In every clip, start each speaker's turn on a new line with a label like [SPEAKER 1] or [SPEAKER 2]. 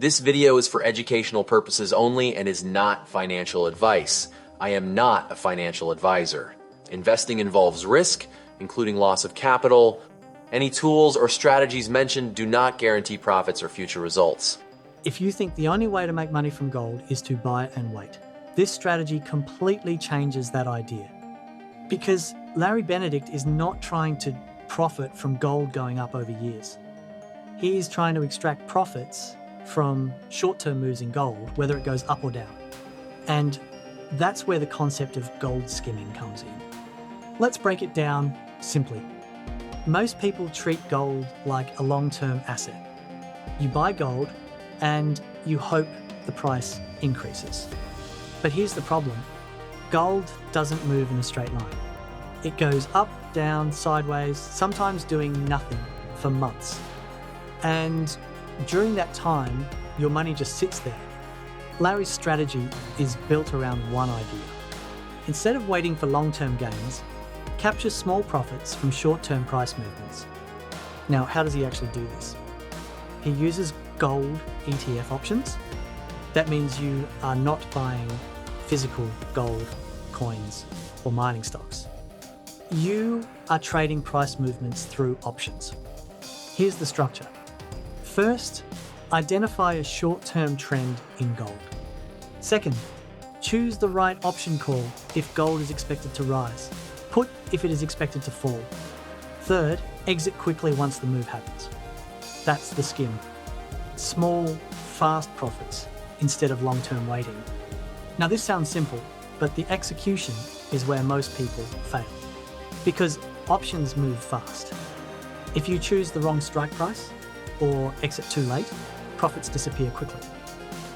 [SPEAKER 1] This video is for educational purposes only and is not financial advice. I am not a financial advisor. Investing involves risk, including loss of capital. Any tools or strategies mentioned do not guarantee profits or future results.
[SPEAKER 2] If you think the only way to make money from gold is to buy and wait, this strategy completely changes that idea. Because Larry Benedict is not trying to profit from gold going up over years. He is trying to extract profits from short-term moves in gold, whether it goes up or down. And that's where the concept of gold skimming comes in. Let's break it down simply. Most people treat gold like a long-term asset. You buy gold and you hope the price increases. But here's the problem. Gold doesn't move in a straight line. It goes up, down, sideways, sometimes doing nothing for months. And during that time, your money just sits there. Larry's strategy is built around one idea. Instead of waiting for long-term gains, capture small profits from short-term price movements. Now, how does he actually do this? He uses gold ETF options. That means you are not buying physical gold coins or mining stocks. You are trading price movements through options. Here's the structure. First, identify a short-term trend in gold. Second, choose the right option call if gold is expected to rise. Put if it is expected to fall. Third, exit quickly once the move happens. That's the skim. Small, fast profits instead of long-term waiting. Now this sounds simple, but the execution is where most people fail. Because options move fast. If you choose the wrong strike price or exit too late, profits disappear quickly.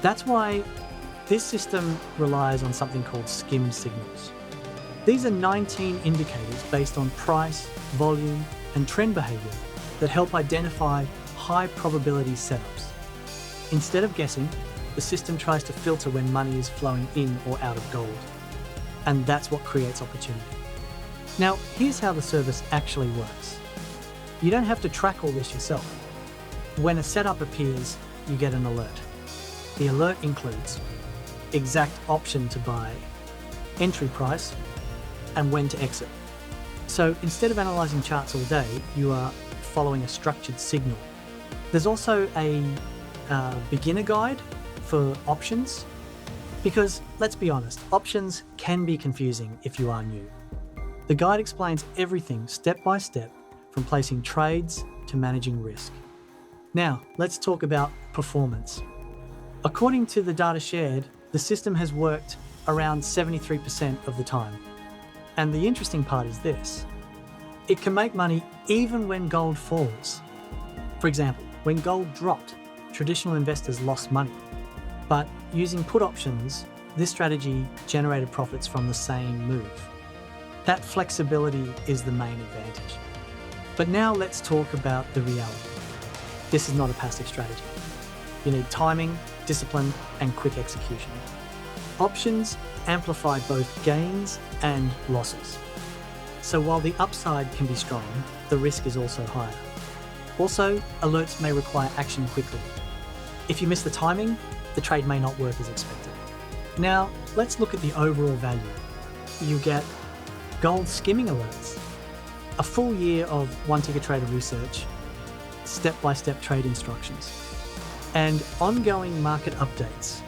[SPEAKER 2] That's why this system relies on something called skim signals. These are 19 indicators based on price, volume, and trend behavior that help identify high probability setups. Instead of guessing, the system tries to filter when money is flowing in or out of gold. And that's what creates opportunity. Now, here's how the service actually works. You don't have to track all this yourself. When a setup appears, you get an alert. The alert includes exact option to buy, entry price, and when to exit. So instead of analysing charts all day, you are following a structured signal. There's also a beginner guide for options, because let's be honest, options can be confusing if you are new. The guide explains everything step by step, from placing trades to managing risk. Now, let's talk about performance. According to the data shared, the system has worked around 73% of the time. And the interesting part is this. It can make money even when gold falls. For example, when gold dropped, traditional investors lost money. But using put options, this strategy generated profits from the same move. That flexibility is the main advantage. But now let's talk about the reality. This is not a passive strategy. You need timing, discipline, and quick execution. Options amplify both gains and losses. So while the upside can be strong, the risk is also higher. Also, alerts may require action quickly. If you miss the timing, the trade may not work as expected. Now, let's look at the overall value. You get gold skimming alerts, a full year of one ticker trader research, step-by-step trade instructions, and ongoing market updates.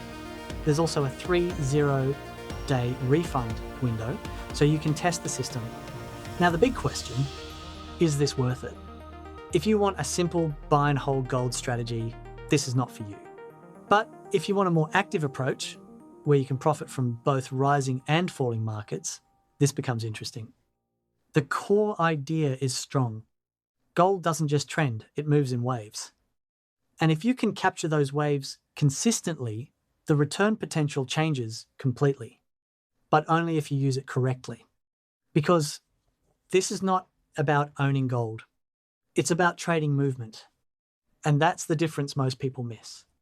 [SPEAKER 2] There's also a 30-day refund window, so you can test the system. Now the big question, is this worth it? If you want a simple buy and hold gold strategy, this is not for you. But if you want a more active approach, where you can profit from both rising and falling markets, this becomes interesting. The core idea is strong. Gold doesn't just trend, it moves in waves. And if you can capture those waves consistently, the return potential changes completely, but only if you use it correctly. Because this is not about owning gold. It's about trading movement. And that's the difference most people miss.